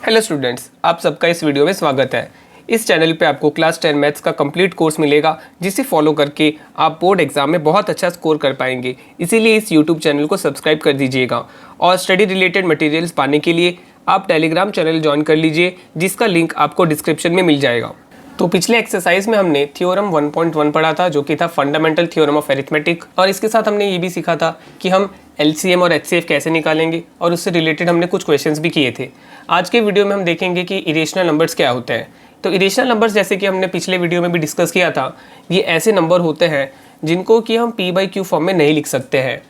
Hello students, आप सबका इस वीडियो में स्वागत है। इस चैनल पे आपको क्लास 10 मैथ्स का कंप्लीट कोर्स मिलेगा, जिसे फॉलो करके आप बोर्ड एग्जाम में बहुत अच्छा स्कोर कर पाएंगे। इसीलिए इस यूट्यूब चैनल को सब्सक्राइब कर दीजिएगा और स्टडी रिलेटेड मटेरियल्स पाने के लिए आप टेलीग्राम चैनल ज्वाइन कर लीजिए, जिसका लिंक आपको डिस्क्रिप्शन में मिल जाएगा। तो पिछले एक्सरसाइज में हमने थ्योरम 1.1 पढ़ा था, जो कि था फंडामेंटल थ्योरम ऑफ अरिथमेटिक, और इसके साथ हमने ये भी सीखा था कि हम एलसीएम और एचसीएफ कैसे निकालेंगे, और उससे रिलेटेड हमने कुछ क्वेश्चंस भी किए थे। आज के वीडियो में हम देखेंगे कि इरेशनल नंबर्स क्या होते हैं। तो इरेशनल नंबर्स, जैसे कि हमने पिछले वीडियो में भी डिस्कस किया था, ये ऐसे नंबर होते हैं जिनको कि हम p/q फॉर्म में नहीं लिख सकते हैं,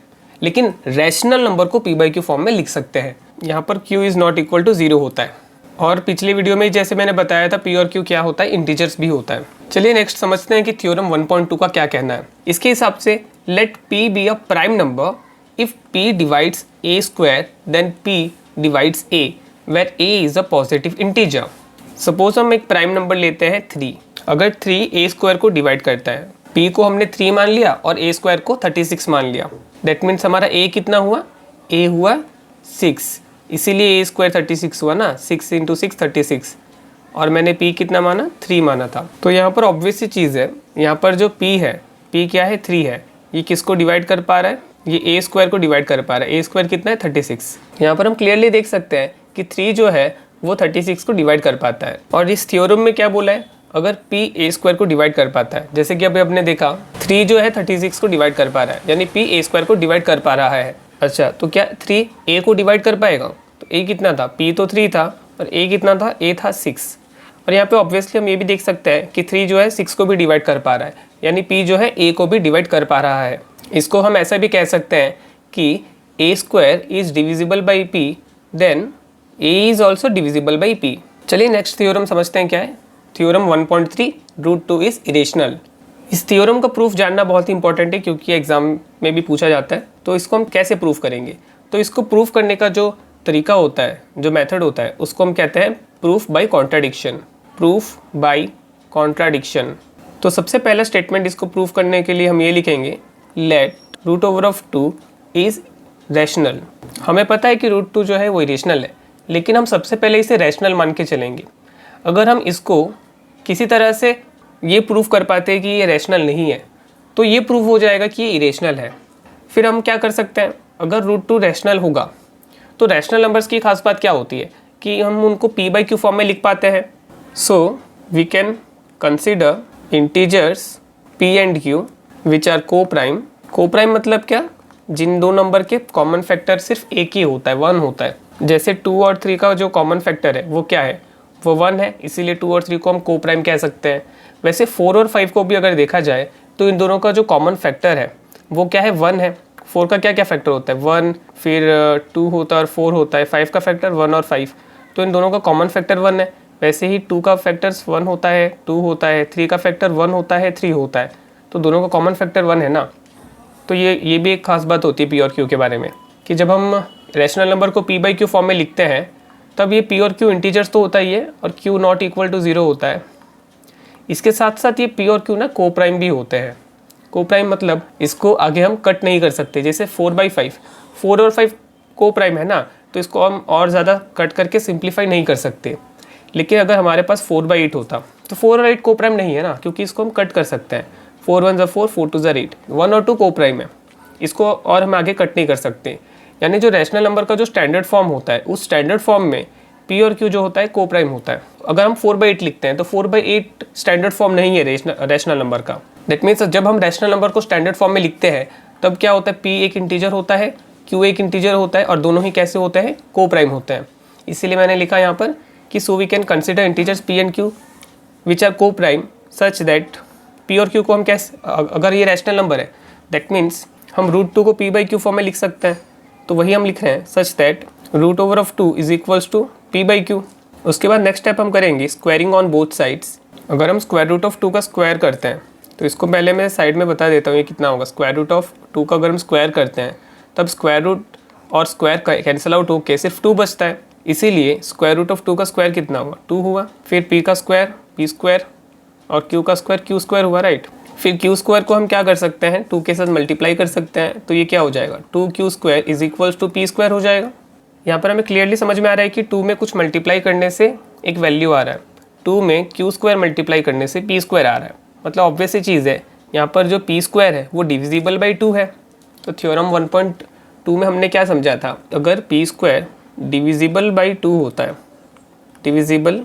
लेकिन रैशनल नंबर को p/q फॉर्म में लिख सकते हैं। यहाँ पर q is not equal to 0 होता है, और पिछले वीडियो में जैसे मैंने बताया था p और q क्या होता है, इंटीजर्स भी होता है। चलिए नेक्स्ट समझते हैं कि थ्योरम 1.2 का क्या कहना है। इसके हिसाब से let p be a prime number if p divides a square then p divides a where a is a positive integer. Suppose हम एक प्राइम नंबर लेते हैं 3। अगर 3 a स्क्वायर को डिवाइड करता है, p को हमने 3 मान लिया और a स्क्वायर को 36 मान लिया, दैट मीन्स हमारा a कितना हुआ, a हुआ 6, इसीलिए a स्क्वायर 36 हुआ ना, 6 इंटू 6 36, और मैंने p कितना माना, 3 माना था। तो यहाँ पर ऑब्वियस सी चीज़ है, यहाँ पर जो p है, p क्या है, 3 है, ये किसको डिवाइड कर पा रहा है, ये a स्क्वायर को डिवाइड कर पा रहा है। a स्क्वायर कितना है, 36। यहाँ पर हम क्लियरली देख सकते हैं कि 3 जो है वो 36 को डिवाइड कर पाता है। और इस थ्योरम में क्या बोला है, अगर p a स्क्वायर को डिवाइड कर पाता है, जैसे कि अभी आपने देखा 3 जो है 36 को डिवाइड कर पा रहा है, यानी p a स्क्वायर को डिवाइड कर पा रहा है। अच्छा, तो क्या 3 a को डिवाइड कर पाएगा? तो a कितना था, p तो 3 था और a कितना था, a था 6। और यहाँ पे ऑब्वियसली हम ये भी देख सकते हैं कि 3 जो है 6 को भी डिवाइड कर पा रहा है, यानी p जो है a को भी डिवाइड कर पा रहा है। इसको हम ऐसा भी कह सकते हैं कि a square is divisible by p, then a is also divisible by p। चलिए नेक्स्ट थ्योरम समझते हैं क्या है। Theorem 1.3 root 2 is irrational. इस थ्योरम का प्रूफ जानना बहुत ही इंपॉर्टेंट है, क्योंकि एग्जाम में भी पूछा जाता है। तो इसको हम कैसे प्रूफ करेंगे? तो इसको प्रूफ करने का जो तरीका होता है, जो मेथड होता है, उसको हम कहते हैं proof by contradiction. Proof by contradiction. तो सबसे पहला स्टेटमेंट इसको प्रूफ करने के लिए हम ये लिखेंगे, let root over of 2 is rational. हमें पता है कि रूट 2 जो है वो इरेशनल है, लेकिन हम सबसे पहले इसे रैशनल मान के चलेंगे। अगर हम इसको किसी तरह से ये प्रूफ कर पाते हैं कि ये रैशनल नहीं है, तो ये प्रूफ हो जाएगा कि ये इरेशनल है। फिर हम क्या कर सकते हैं, अगर रूट 2 रैशनल होगा, तो रैशनल नंबर्स की खास बात क्या होती है कि हम उनको p/q फॉर्म में लिख पाते हैं। So we can consider integers p and q which are coprime. Coprime मतलब क्या, जिन दो नंबर के कॉमन फैक्टर सिर्फ एक ही होता है, 1 होता है। जैसे 2 और 3 का जो कॉमन फैक्टर है वो क्या है, वो 1 है, इसीलिए 2 और 3 को हम को प्राइम कह सकते हैं। वैसे 4 और 5 को भी अगर देखा जाए तो इन दोनों का जो कॉमन फैक्टर है वो क्या है, 1 है। 4 का क्या क्या फैक्टर होता है, 1, फिर 2 होता है और 4 होता है। 5 का फैक्टर 1 और 5, तो इन दोनों का कॉमन फैक्टर 1 है। वैसे ही 2 का फैक्टर्स 1 होता है, 2 होता है, 3 का फैक्टर 1 होता है, 3 होता है, तो दोनों का कॉमन फैक्टर 1 है ना। तो ये भी एक खास बात होती है p और q के बारे में, कि जब हम रैशनल नंबर को p/q फॉर्म में लिखते हैं, तब ये p और q इंटीजर्स तो होता ही है और q नॉट इक्वल टू 0 होता है। इसके साथ साथ ये p और q ना को प्राइम भी होते हैं। को प्राइम मतलब इसको आगे हम कट नहीं कर सकते। जैसे 4/5, 4 और 5 को प्राइम है ना, तो इसको हम और ज़्यादा कट करके सिंप्लीफाई नहीं कर सकते। लेकिन अगर हमारे पास 4/8 होता, तो 4 और 8 को प्राइम नहीं है ना, क्योंकि इसको हम कट कर सकते हैं। 4 1 4, 4 2 8, 1 और 2 को प्राइम है, इसको और हम आगे कट नहीं कर सकते। यानी जो रैशनल नंबर का जो स्टैंडर्ड फॉर्म होता है, उस स्टैंडर्ड फॉर्म में p और q जो होता है को प्राइम होता है। अगर हम 4/8 लिखते हैं तो 4/8 स्टैंडर्ड फॉर्म नहीं है रैशनल नंबर का। दैट मीन्स जब हम रैशनल नंबर को स्टैंडर्ड फॉर्म में लिखते हैं, तब क्या होता है, p एक इंटीजर होता है, q एक इंटीजर होता है, और दोनों ही कैसे होते हैं, को प्राइम होते हैं। इसीलिए मैंने लिखा यहाँ पर कि so we can consider integers p and q which are coprime such that p और q को हम कैसे, अगर ये रैशनल नंबर है, दैट मीन्स हम रूट 2 को p/q फॉर्म में लिख सकते हैं। तो वही हम लिख रहे हैं, such that root over of 2 is equals to p/q। उसके बाद नेक्स्ट स्टेप हम करेंगे स्क्वायरिंग ऑन बोथ साइड्स। अगर हम स्क्वायर रूट ऑफ 2 का स्क्वायर करते हैं, तो इसको पहले मैं साइड में बता देता हूँ ये कितना होगा। स्क्वायर रूट ऑफ 2 का अगर हम स्क्वायर करते हैं, तब स्क्वायर रूट और स्क्वायर कैंसिल आउट होकर सिर्फ 2 बचता है, इसीलिए स्क्वायर रूट ऑफ 2 का स्क्वायर कितना हुआ, 2 हुआ। फिर p का स्क्वायर p स्क्वायर, और q का स्क्वायर q स्क्वायर हुआ, राइट। फिर q स्क्वायर को हम क्या कर सकते हैं, 2 के साथ मल्टीप्लाई कर सकते हैं, तो ये क्या हो जाएगा, 2q square is equals to p square हो जाएगा। यहाँ पर हमें क्लियरली समझ में आ रहा है कि 2 में कुछ मल्टीप्लाई करने से एक वैल्यू आ रहा है, 2 में क्यू स्क्वायर मल्टीप्लाई करने से पी स्क्वायर आ रहा है। मतलब ऑब्वियस सी चीज़ है, यहाँ पर जो पी स्क्वायर है वो डिविजिबल बाई 2 है। तो थ्योरम 1.2 में हमने क्या समझा था, अगर पी स्क्वायर डिविजिबल बाई 2 होता है, डिविजिबल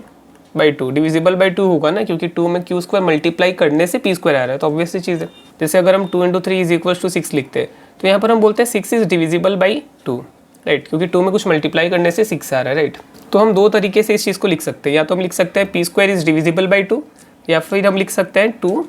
बाई 2 होगा ना, क्योंकि 2 में क्यू स्क्वायर मल्टीप्लाई करने से पी स्क्वायर आ रहा है, तो ऑब्वियस सी चीज़ है। जैसे अगर हम 2 × 3 इज इक्वल टू 6 लिखते हैं, तो यहाँ पर हम बोलते हैं 6 इज डिविजिबल बाई 2, राइट, क्योंकि 2 में कुछ मल्टीप्लाई करने से 6 आ रहा है, राइट। तो हम दो तरीके से इस चीज़ को लिख सकते हैं, या तो हम लिख सकते हैं P square is divisible by 2, या फिर हम लिख सकते हैं 2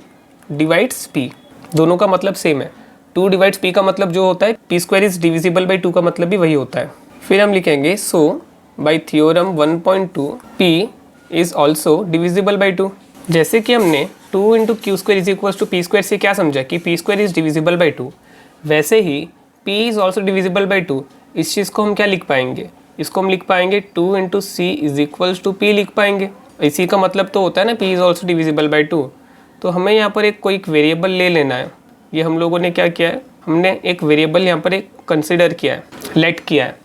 डिवाइड्स पी। दोनों का मतलब सेम है, 2 डिवाइड्स पी का मतलब जो होता है P square is divisible by 2 का मतलब भी वही होता है। फिर हम लिखेंगे so by theorem 1.2 p is also divisible by 2। जैसे कि हमने 2 × q square is equal to P square से क्या समझा कि p square is divisible by 2, वैसे ही p is also divisible by 2, इस चीज़ को हम क्या लिख पाएंगे, इसको हम लिख पाएंगे 2 × सी इज इक्वल टू पी लिख पाएंगे। इसी का मतलब तो होता है ना P is also divisible by 2। तो हमें यहाँ पर कोई वेरिएबल ले लेना है। ये हम लोगों ने क्या किया है, हमने एक वेरिएबल यहाँ पर एक कंसिडर किया है, लेट किया है।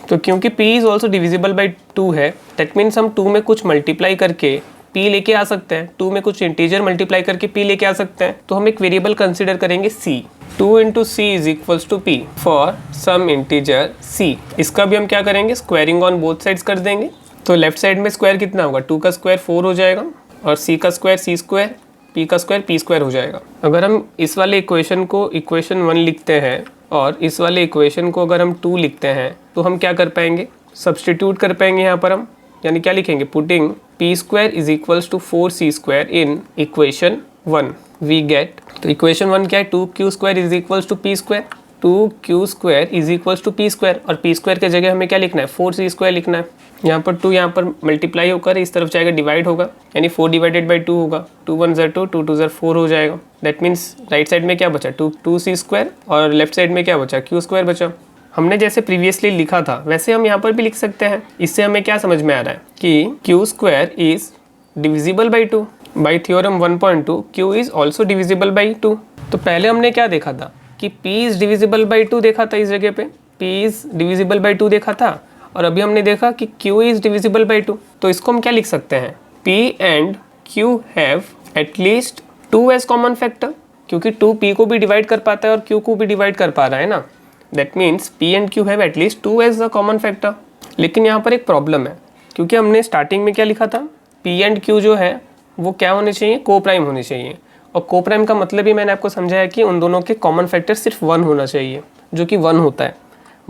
तो क्योंकि p is also divisible by 2 है, दैट मीन्स हम 2 में कुछ मल्टीप्लाई करके p लेके आ सकते हैं, 2 में कुछ इंटीजर मल्टीप्लाई करके p लेके आ सकते हैं। तो हम एक वेरिएबल कंसिडर करेंगे c, 2 × c is equals to p for some integer c। इसका भी हम क्या करेंगे, स्क्वायरिंग ऑन बोथ साइड्स कर देंगे। तो लेफ्ट साइड में स्क्वायर कितना होगा, 2 का स्क्वायर 4 हो जाएगा, और c का स्क्वायर c स्क्वायर, p का स्क्वायर p स्क्वायर हो जाएगा। अगर हम इस वाले इक्वेशन को इक्वेशन 1 लिखते हैं और इस वाले इक्वेशन को अगर हम 2 लिखते हैं, तो हम क्या कर पाएंगे, सब्सटीट्यूट कर पाएंगे यहाँ पर हम, यानी क्या लिखेंगे, putting P square is equals to 4c square in equation 1 we get. तो इक्वेशन 1 क्या है, 2q square is equals to P square, 2q square is equals to P square, और पी स्क्वायर के जगह हमें क्या लिखना है, 4c स्क्वायर लिखना है। यहाँ पर 2 यहाँ पर मल्टीप्लाई होकर इस तरफ जाएगा, डिवाइड होगा, यानी 4 डिवाइडेड बाई 2 होगा, 2 1 ज़र 2, 2 2 ज़र 4 हो जाएगा। दैट मीन्स राइट साइड में क्या बचा, 2c स्क्वायर, और लेफ्ट साइड में क्या बचा, q स्क्वायर बचा। हमने जैसे प्रीवियसली लिखा था वैसे हम यहाँ पर भी लिख सकते हैं। इससे हमें क्या समझ में आ रहा है कि q square is divisible by 2। By theorem 1.2 q is also divisible by 2। तो पहले हमने क्या देखा था कि p इज डिविजिबल बाई 2 देखा था, इस जगह पे p इज डिविजिबल बाई 2 देखा था, और अभी हमने देखा कि q इज डिविजिबल बाई 2। तो इसको हम क्या लिख सकते हैं, p and q have at least 2 as common factor, क्योंकि 2 p को भी डिवाइड कर पाता है और q को भी डिवाइड कर पा रहा है ना। That means p and q have at least 2 as a common factor. लेकिन यहाँ पर एक प्रॉब्लम है, क्योंकि हमने स्टार्टिंग में क्या लिखा था, p एंड q जो है वो क्या होने चाहिए, को प्राइम होने चाहिए। और को प्राइम का मतलब ही मैंने आपको समझाया कि उन दोनों के कॉमन फैक्टर सिर्फ 1 होना चाहिए, जो कि 1 होता है।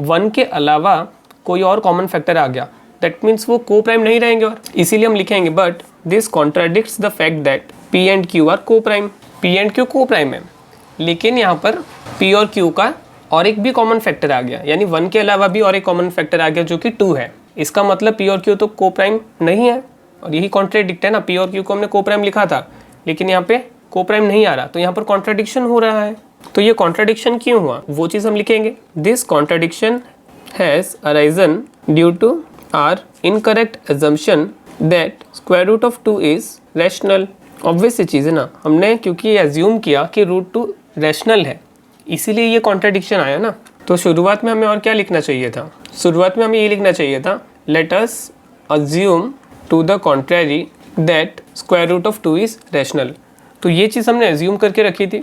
1 के अलावा कोई और कॉमन फैक्टर आ गया, दैट मीन्स वो को प्राइम नहीं रहेंगे। और इसीलिए हम लिखेंगे but this contradicts the fact that p and q are coprime. p and q coprime है, लेकिन यहाँ पर p और q का और एक भी कॉमन फैक्टर आ गया, यानी 1 के अलावा भी और एक कॉमन फैक्टर आ गया जो कि 2 है। इसका मतलब p और q तो को प्राइम नहीं है, और यही कॉन्ट्राडिक्ट है ना। p और q को हमने को प्राइम लिखा था, लेकिन यहाँ पे को प्राइम नहीं आ रहा, तो यहाँ पर कॉन्ट्राडिक्शन हो रहा है। तो ये कॉन्ट्राडिक्शन क्यों हुआ, वो चीज़ हम लिखेंगे। This contradiction has arisen due to our incorrect assumption that square root of 2 is rational. Obvious सी चीज़ है ना, हमने क्योंकि एज्यूम किया कि रूट 2 रैशनल है, इसीलिए ये कॉन्ट्राडिक्शन आया ना। तो शुरुआत में हमें और क्या लिखना चाहिए था, शुरुआत में हमें ये लिखना चाहिए था, let us assume to the contrary that square root of 2 is rational. तो ये चीज़ हमने एज्यूम करके रखी थी,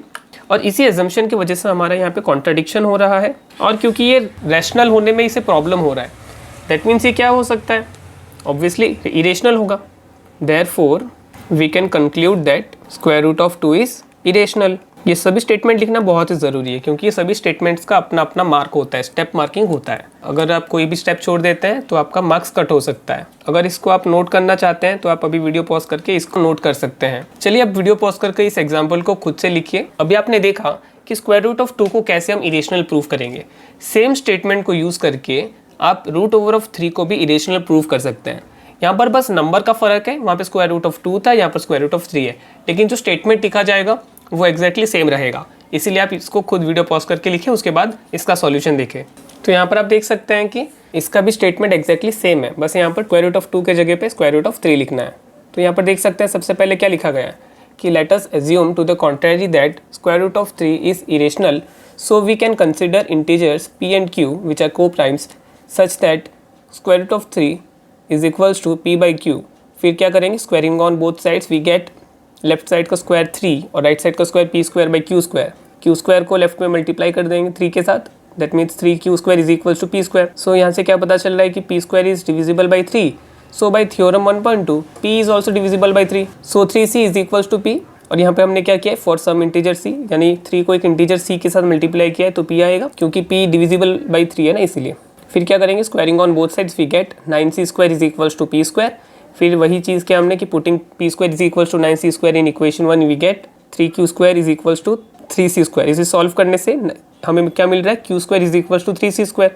और इसी एजम्पशन की वजह से हमारा यहाँ पे कॉन्ट्राडिक्शन हो रहा है। और क्योंकि ये रैशनल होने में इसे प्रॉब्लम हो रहा है, दैट मीन्स ये क्या हो सकता है, ऑब्वियसली इरेशनल होगा। Therefore we can conclude that square root of 2 is irrational. ये सभी स्टेटमेंट लिखना बहुत ही ज़रूरी है, क्योंकि ये सभी स्टेटमेंट्स का अपना अपना मार्क होता है, स्टेप मार्किंग होता है। अगर आप कोई भी स्टेप छोड़ देते हैं तो आपका मार्क्स कट हो सकता है। अगर इसको आप नोट करना चाहते हैं तो आप अभी वीडियो पॉज करके इसको नोट कर सकते हैं। चलिए आप वीडियो पॉज करके इस एग्जाम्पल को खुद से लिखिए। अभी आपने देखा कि स्क्वायर रूट ऑफ 2 को कैसे हम इरेशनल प्रूव करेंगे। सेम स्टेटमेंट को यूज़ करके आप रूट ओवर ऑफ 3 को भी इरेशनल प्रूव कर सकते हैं। यहाँ पर बस नंबर का फ़र्क है, वहाँ पे स्क्वायर रूट ऑफ 2 था, यहाँ पर स्क्वायर रूट ऑफ 3 है, लेकिन जो स्टेटमेंट लिखा जाएगा वो एग्जैक्टली सेम रहेगा। इसीलिए आप इसको खुद वीडियो पॉज करके लिखें, उसके बाद इसका सॉल्यूशन देखें। तो यहाँ पर आप देख सकते हैं कि इसका भी स्टेटमेंट एग्जैक्टली सेम है, बस यहाँ पर स्क्वायर रूट ऑफ 2 के जगह पे स्क्वायर रूट ऑफ 3 लिखना है। तो यहाँ पर देख सकते हैं सबसे पहले क्या लिखा गया है कि let us assume to the contrary that square root of 3 is irrational, so we can consider integers p and q which are coprimes such that square root of 3 is equals to p by q. फिर क्या करेंगे, squaring on both sides we get left side का square 3 और right side का square p square by q square. Q square को left में multiply कर देंगे 3 के साथ, that means 3 square is equals to P square. So यहाँ से क्या पता चल रहा है कि p square is divisible by 3। So by theorem 1.2 p is also divisible by 3। So 3c is equals to p। और यहाँ पे हमने क्या किया है, फॉर सम इंटीजर c, यानी 3 को एक इंटीजर c के साथ मल्टीप्लाई किया है तो p आएगा, क्योंकि p डिविजिबल बाई 3 है ना, इसीलिए। फिर क्या करेंगे, squaring on both sides we get 9c square is equals to p square. फिर वही चीज़ क्या हमने कि putting p square is equals to 9c square in equation 1 we get 3q square is equals to 3c square. इसे solve करने से हमें क्या मिल रहा है, q square is equals to 3c square.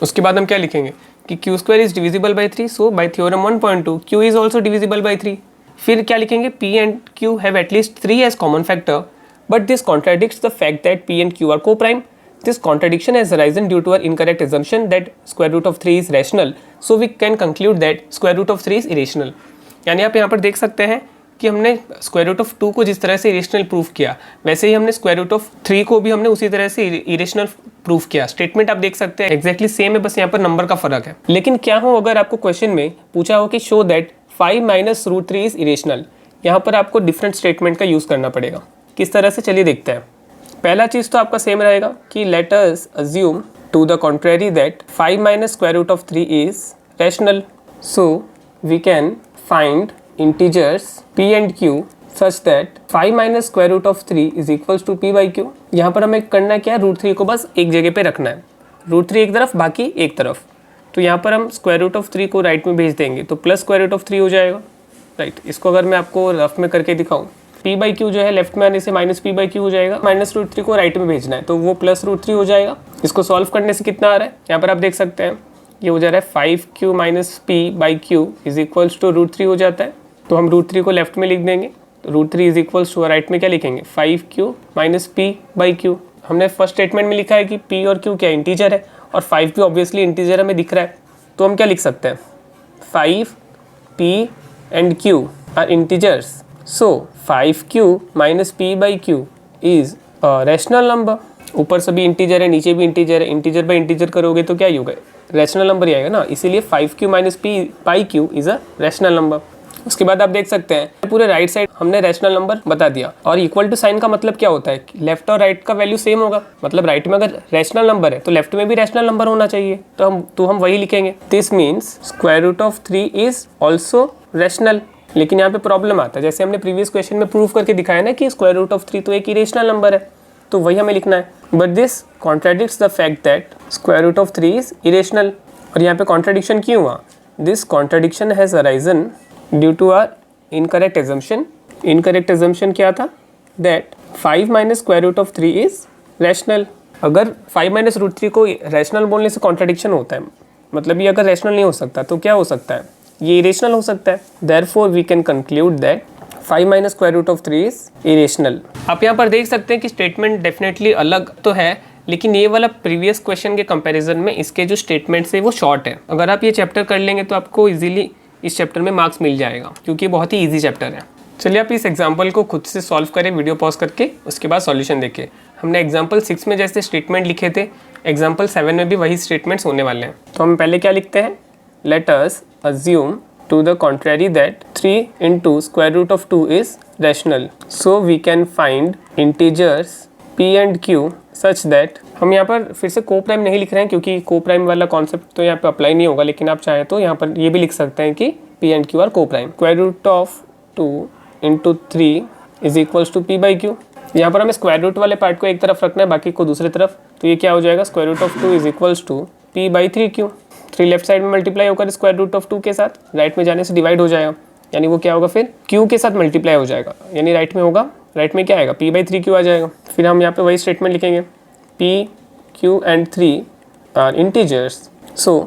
उसके बाद हम क्या लिखेंगे कि q square is divisible by 3, so by theorem 1.2 q is also divisible by 3। फिर क्या लिखेंगे, p and q have at least 3 as common factor, but this contradicts the fact that p and q are coprime. This contradiction has arisen due to our incorrect assumption that square root of 3 is rational, so we can conclude that square root of 3 is irrational। यानी आप यहाँ पर देख सकते हैं कि हमने square root of 2 को जिस तरह से इरेशनल प्रूफ किया, वैसे ही हमने स्क्वायर रूट ऑफ 3 को भी हमने उसी तरह से इरेशनल प्रूफ किया। स्टेटमेंट आप देख सकते हैं एक्जैक्टली सेम है, बस यहाँ पर नंबर का फर्क है। लेकिन क्या हो अगर आपको क्वेश्चन में पूछा हो कि show that 5 minus root 3 is irrational, यहाँ पर आपको डिफरेंट स्टेटमेंट का यूज़ करना पड़ेगा। किस तरह से, चलिए देखते हैं। पहला चीज़ तो आपका सेम रहेगा कि let us assume to the contrary that 5 minus square root of 3 is rational, so we can find integers p and q such that 5 minus square root of 3 is equals to p by q. यहाँ पर हमें करना क्या है, root 3 को बस एक जगह पे रखना है, रूट 3 एक तरफ बाकी एक तरफ। तो यहाँ पर हम स्क्वायर रूट ऑफ 3 को राइट में भेज देंगे तो प्लस स्क्वायर रूट ऑफ 3 हो जाएगा, राइट। इसको अगर मैं आपको रफ में करके दिखाऊँ, p बाई क्यू जो है लेफ्ट में आने से माइनस p बाई क्यू हो जाएगा, माइनस रूट 3 को राइट में भेजना है तो वो प्लस रूट 3 हो जाएगा। इसको सॉल्व करने से कितना आ रहा है, यहाँ पर आप देख सकते हैं ये हो जा रहा है 5q minus p by q is equals to root 3 हो जाता है। तो हम रूट 3 को लेफ्ट में लिख देंगे, तो root 3 is equals to right में क्या लिखेंगे, 5q minus p by q. हमने फर्स्ट स्टेटमेंट में लिखा है कि p और q क्या इंटीजर है और 5 भी ऑब्वियसली इंटीजर हमें दिख रहा है, तो हम क्या लिख सकते हैं, 5p and q are integers, so 5q minus p by q is rational number. ऊपर सभी इंटीजर है, नीचे भी इंटीजर है, इंटीजर बाई इंटीजर करोगे तो क्या ही होगा, रैशनल नंबर ही आएगा ना, इसीलिए 5q minus p by q is a rational number. उसके बाद आप देख सकते हैं पूरे राइट साइड हमने रैशनल नंबर बता दिया। और इक्वल टू साइन का मतलब क्या होता है, लेफ्ट और राइट का वैल्यू सेम होगा, मतलब राइट में अगर रैशनल नंबर है तो लेफ्ट में भी रैशनल नंबर होना चाहिए, तो हम वही लिखेंगे। This means square root of 3 is also rational. लेकिन यहाँ पे प्रॉब्लम आता है, जैसे हमने प्रीवियस क्वेश्चन में प्रूव करके दिखाया ना कि स्क्वायर रूट ऑफ 3 तो एक इरेशनल नंबर है, तो वही हमें लिखना है। But this contradicts the fact that square root of 3 is irrational. और यहाँ पे कॉन्ट्राडिक्शन क्यों हुआ, this contradiction has arisen due to our incorrect assumption. Incorrect assumption क्या था, that 5 minus square root of 3 is rational. अगर 5 माइनस रूट 3 को rational बोलने से कॉन्ट्राडिक्शन होता है, मतलब ये अगर रैशनल नहीं हो सकता तो क्या हो सकता है, ये इरेशनल हो सकता है। Therefore we can conclude that 5 minus square root of 3 is irrational. आप यहाँ पर देख सकते हैं कि स्टेटमेंट डेफिनेटली अलग तो है, लेकिन ये वाला प्रीवियस क्वेश्चन के कंपैरिजन में इसके जो स्टेटमेंट्स है वो शॉर्ट है। अगर आप ये चैप्टर कर लेंगे तो आपको इजीली इस चैप्टर में मार्क्स मिल जाएगा, क्योंकि बहुत ही इजी चैप्टर है। चलिए आप इस एग्जाम्पल को खुद से सॉल्व करें वीडियो पॉज करके, उसके बाद सॉल्यूशन देखें। हमने एग्जाम्पल 6 में जैसे स्टेटमेंट लिखे थे, एग्जाम्पल 7 में भी वही स्टेटमेंट्स होने वाले हैं। तो हम पहले क्या लिखते हैं, late us assume to the contrary that 3 into square root of 2 is rational, so we can find integers p and q such that, हम यहाँ पर फिर से को प्राइम नहीं लिख रहे हैं क्योंकि को प्राइम वाला कॉन्सेप्ट तो यहाँ पे अप्लाई नहीं होगा, लेकिन आप चाहें तो यहाँ पर ये भी लिख सकते हैं कि p and q are coprime. Square root of 2 into 3 is equals to p by q. यहाँ पर हमें स्क्वायर रूट वाले पार्ट को एक तरफ रखना है, बाकी को दूसरी तरफ, तो ये क्या हो जाएगा, square root of 2 is equals to p by 3q। 3 left side में मल्टीप्लाई होकर स्क्वायर रूट ऑफ 2 के साथ राइट में जाने से डिवाइड हो जाएगा, यानी वो क्या होगा फिर q के साथ मल्टीप्लाई हो जाएगा, यानी राइट में होगा, राइट में क्या आएगा, p बाई 3q आ जाएगा। फिर हम यहाँ पे वही स्टेटमेंट लिखेंगे, p q and 3 are integers, so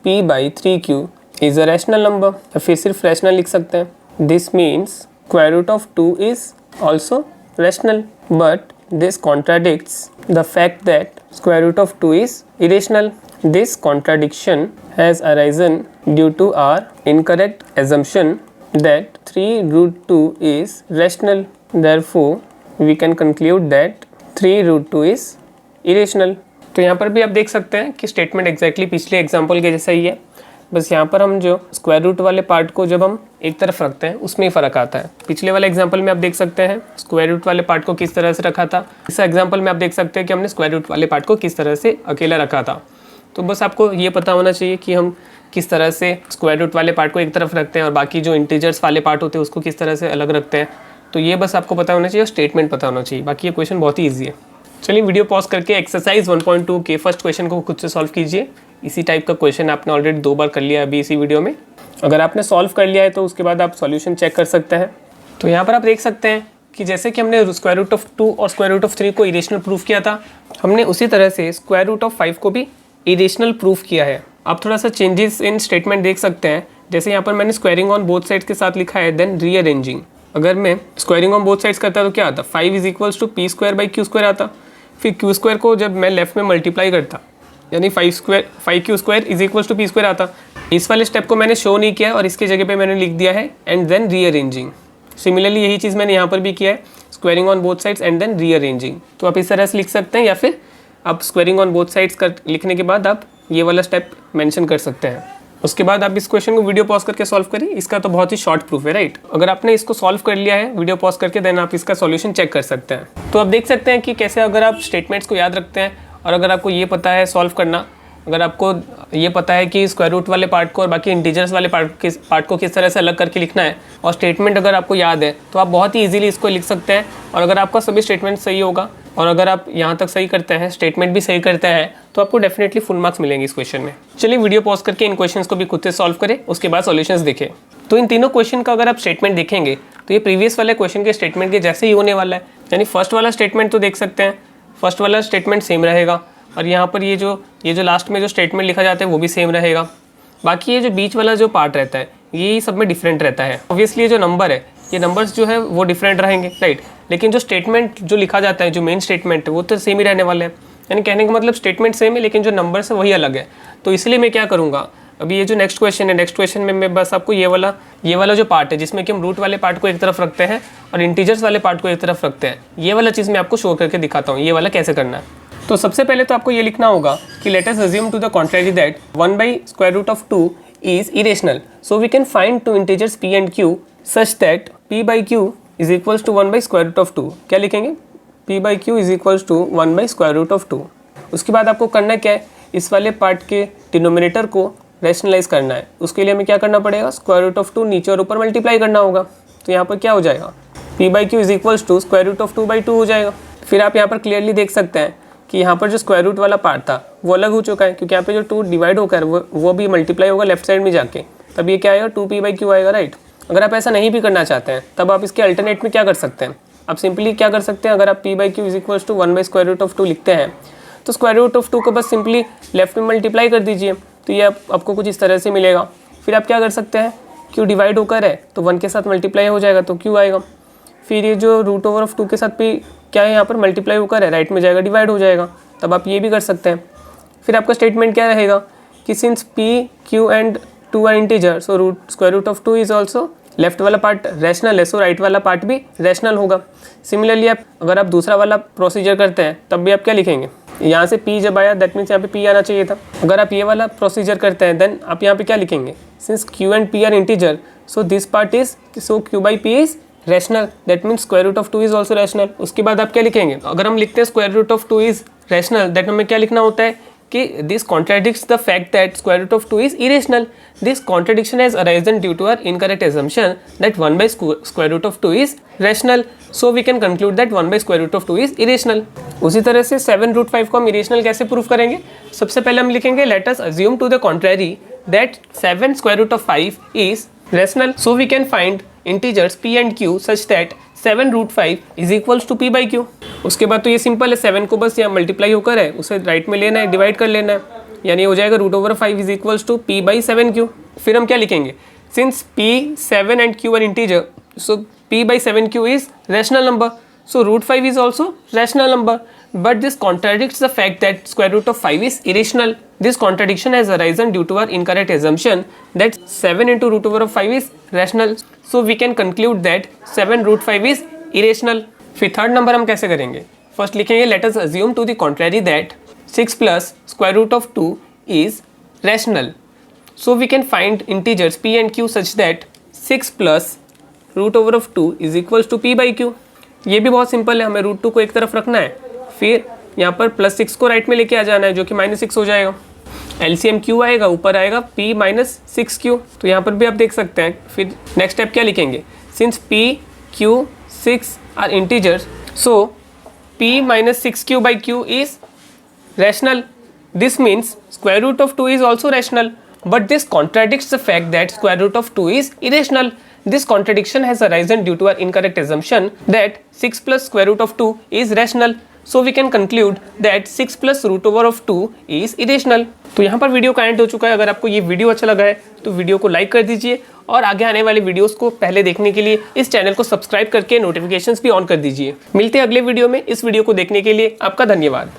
p by 3q is a rational number. फिर सिर्फ रैशनल लिख सकते हैं। This means square root of 2 is also rational, but this contradicts the fact that square root of 2 is irrational. This contradiction has arisen due to our incorrect assumption that 3 root 2 is rational. Therefore, we can conclude that 3 root 2 is irrational. तो यहाँ पर भी आप देख सकते हैं कि statement exactly पिछले एग्जाम्पल के जैसा ही है। बस यहाँ पर हम जो स्क्वायर रूट वाले पार्ट को जब हम एक तरफ रखते हैं उसमें ही फ़र्क आता है। पिछले वाले एग्जांपल में आप देख सकते हैं स्क्वायर रूट वाले पार्ट को किस तरह से रखा था, इस एग्जांपल में आप देख सकते हैं कि हमने स्क्वायर रूट वाले पार्ट को किस तरह से अकेला रखा था। तो बस आपको ये पता होना चाहिए कि हम किस तरह से स्क्वायर रूट वाले पार्ट को एक तरफ रखते हैं और बाकी जो इंटीजर्स वाले पार्ट होते हैं उसको किस तरह से अलग रखते हैं। तो ये बस आपको पता होना चाहिए और स्टेटमेंट पता होना चाहिए। बाकी ये क्वेश्चन बहुत ही ईजी है। चलिए वीडियो पॉज करके एक्सरसाइज 1.2 के फर्स्ट क्वेश्चन को खुद से सॉल्व कीजिए। इसी टाइप का क्वेश्चन आपने ऑलरेडी 2 बार कर लिया है अभी इसी वीडियो में। अगर आपने सॉल्व कर लिया है तो उसके बाद आप सॉल्यूशन चेक कर सकते हैं। तो यहाँ पर आप देख सकते हैं कि जैसे कि हमने स्क्वायर रूट ऑफ 2 और स्क्वायर रूट ऑफ 3 को इरेशनल प्रूफ किया था, हमने उसी तरह से स्क्वायर रूट ऑफ 5 को भी इरेशनल प्रूफ किया है। आप थोड़ा सा चेंजेस इन स्टेटमेंट देख सकते हैं। जैसे यहाँ पर मैंने स्क्वायरिंग ऑन बोथ साइड्स के साथ लिखा है, देन रीअरेंजिंग। अगर मैं स्क्वायरिंग ऑन बोथ साइड्स करता तो क्या आता, 5 is equals to P square by q square आता। फिर क्यू स्क्वायर को जब मैं लेफ्ट में मल्टीप्लाई करता यानी 5 q square is equals to P square आता। इस वाले स्टेप को मैंने शो नहीं किया और इसके जगह पे मैंने लिख दिया है एंड देन रीअरेंजिंग। सिमिलरली यही चीज़ मैंने यहाँ पर भी किया है, squaring on both sides and then rearranging. तो आप इस तरह से लिख सकते हैं या फिर आप स्क्वायरिंग ऑन बोथ साइड्स कर लिखने के बाद आप ये वाला स्टेप मेंशन कर सकते हैं। उसके बाद आप इस क्वेश्चन को वीडियो पॉज करके सॉल्व करिए। इसका तो बहुत ही शॉर्ट प्रूफ है, राइट। अगर आपने इसको सॉल्व कर लिया है वीडियो पॉज करके, देन आप इसका सॉल्यूशन चेक कर सकते हैं। तो आप देख सकते हैं कि कैसे अगर आप स्टेटमेंट्स को याद रखते हैं और अगर आपको ये पता है सॉल्व करना, अगर आपको ये पता है कि स्क्वायर रूट वाले पार्ट को और बाकी इंटीजर्स वाले पार्ट को किस तरह से अलग करके लिखना है और स्टेटमेंट अगर आपको याद है तो आप बहुत ही इजीली इसको लिख सकते हैं। और अगर आपका सभी स्टेटमेंट सही होगा और अगर आप यहाँ तक सही करते हैं, स्टेटमेंट भी सही करते हैं, तो आपको डेफिनेटली फुल मार्क्स मिलेंगे इस क्वेश्चन में। चलिए वीडियो पॉज करके इन क्वेश्चंस को भी खुद से सॉल्व करें, उसके बाद सॉल्यूशंस देखें। तो इन तीनों क्वेश्चन का अगर आप स्टेटमेंट देखेंगे तो ये प्रीवियस वाले क्वेश्चन के स्टेटमेंट के जैसे ही होने वाला है। यानी फर्स्ट वाला स्टेटमेंट तो देख सकते हैं, फर्स्ट वाला स्टेटमेंट सेम रहेगा और यहाँ पर ये जो लास्ट में जो स्टेटमेंट लिखा जाता है वो भी सेम रहेगा। बाकी ये जो बीच वाला जो पार्ट रहता है ये सब में डिफरेंट रहता है। ऑब्वियसली ये जो नंबर है, ये नंबर्स जो है वो डिफरेंट रहेंगे, राइट। लेकिन जो स्टेटमेंट जो लिखा जाता है, जो मेन स्टेटमेंट है वो तो सेम ही रहने वाले हैं। यानी कहने का मतलब स्टेटमेंट सेम है लेकिन जो नंबर्स है वही अलग है। तो इसलिए मैं क्या करूँगा, अभी ये जो नेक्स्ट क्वेश्चन है, नेक्स्ट क्वेश्चन में मैं बस आपको ये वाला जो पार्ट है जिसमें कि हम रूट वाले पार्ट को एक तरफ रखते हैं और इंटीजर्स वाले पार्ट को एक तरफ रखते हैं, ये वाला चीज़ मैं आपको शो करके दिखाता हूँ ये वाला कैसे करना है। तो सबसे पहले तो आपको ये लिखना होगा कि let us assume to the contrary that 1 by square root of 2 is irrational. So we can find two integers p and q such that p by q is equals to 1 by square root of 2. क्या लिखेंगे, p by q is equals to 1 by square root of 2. उसके बाद आपको करना क्या है, इस वाले पार्ट के डिनोमिनेटर को रैशनलाइज करना है। उसके लिए हमें क्या करना पड़ेगा, स्क्वायर रूट ऑफ 2 नीचे और ऊपर मल्टीप्लाई करना होगा। तो यहाँ पर क्या हो जाएगा, p by q is equals to square root of 2 by 2 हो जाएगा। फिर आप यहाँ पर क्लियरली देख सकते हैं कि यहाँ पर जो स्क्वायर रूट वाला पार्ट था वो अलग हो चुका है, क्योंकि यहाँ पे जो 2 डिवाइड होकर वो भी मल्टीप्लाई होगा लेफ्ट साइड में जाके, तब ये क्या आएगा 2p by q आएगा, राइट। अगर आप ऐसा नहीं भी करना चाहते हैं तब आप इसके अल्टरनेट में क्या कर सकते हैं, आप सिंपली क्या कर सकते हैं, अगर आप p by q is equals to 1 by square root of 2 लिखते हैं तो स्क्वायर रूट ऑफ 2 को बस सिंपली लेफ्ट में मल्टीप्लाई कर दीजिए, तो ये आपको कुछ इस तरह से मिलेगा। फिर आप क्या कर सकते हैं, q डिवाइड होकर है तो 1 के साथ मल्टीप्लाई हो जाएगा तो q आएगा। फिर ये जो रूट ओवर ऑफ 2 के साथ भी क्या है, यहाँ पर मल्टीप्लाई होकर है, राइट में जाएगा, डिवाइड हो जाएगा, तब आप ये भी कर सकते हैं। फिर आपका स्टेटमेंट क्या रहेगा कि since p q and 2 are integer so root square root of 2 is also, left वाला पार्ट रैशनल है सो राइट वाला पार्ट भी रैशनल होगा। सिमिलरली अगर आप दूसरा वाला प्रोसीजर करते हैं तब भी आप क्या लिखेंगे, यहाँ से p जब आया दैट मीन्स यहाँ पे p आना चाहिए था। अगर आप ये वाला प्रोसीजर करते हैं देन आप यहाँ पे क्या लिखेंगे, since q and p are integer so this part is so q by p is rational, that means square root of 2 is also rational. उसके बाद आप क्या लिखेंगे, अगर हम लिखते हैं square root of 2 is rational, that हमें क्या लिखना होता है कि this contradicts the fact that square root of 2 is irrational. This contradiction has arisen due to our incorrect assumption that 1 by square root of 2 is rational, so we can conclude that 1 by square root of 2 is irrational. उसी तरह से 7 root 5 को हम irrational कैसे proof करेंगे, सबसे पहले हम लिखेंगे let us assume to the contrary that 7 square root of 5 is rational, so we can find integers p and q such that 7 root 5 is equals to p by q. उसके बाद तो ये सिंपल है, 7 को बस यहाँ मल्टीप्लाई होकर है उसे राइट में लेना है, डिवाइड कर लेना है, यानी हो जाएगा root over 5 is equals to p by 7q। फिर हम क्या लिखेंगे, since p 7 and q are integer so p by 7q is rational number, so root 5 is also rational number, but this contradicts the fact that square root of 5 is irrational. This contradiction has arisen due to our incorrect assumption that 7 into root over of 5 is rational, so we can conclude that 7 root 5 is irrational. फिर third number हम कैसे करेंगे, first लिखेंगे let us assume to the contrary that 6 plus square root of 2 is rational. So we can find integers p and q such that 6 plus root over of 2 is equals to p by q. ये भी बहुत simple है, हमें root 2 को एक तरफ रखना है, फिर यहाँ पर प्लस 6 को राइट में लेके आ जाना है जो कि -6 हो जाएगा। एलसीएम क्यू आएगा, ऊपर आएगा p माइनस 6q। तो यहाँ पर भी आप देख सकते हैं। फिर नेक्स्ट स्टेप क्या लिखेंगे, since p q 6 are integers so p minus 6q by q is rational. This means square root of 2 is also rational, but this contradicts the fact that square root of 2 is irrational. This contradiction has arisen due to our incorrect assumption that 6 plus square root of 2 is rational. So we can conclude that 6 plus root over of 2 is irrational. तो यहाँ पर video का and हो चुका है। अगर आपको ये वीडियो अच्छा लगा है तो वीडियो को लाइक कर दीजिए और आगे आने वाली वीडियोस को पहले देखने के लिए इस चैनल को सब्सक्राइब करके नोटिफिकेशंस भी ऑन कर दीजिए। मिलते हैं अगले वीडियो में। इस वीडियो को देखने के लिए आपका धन्यवाद।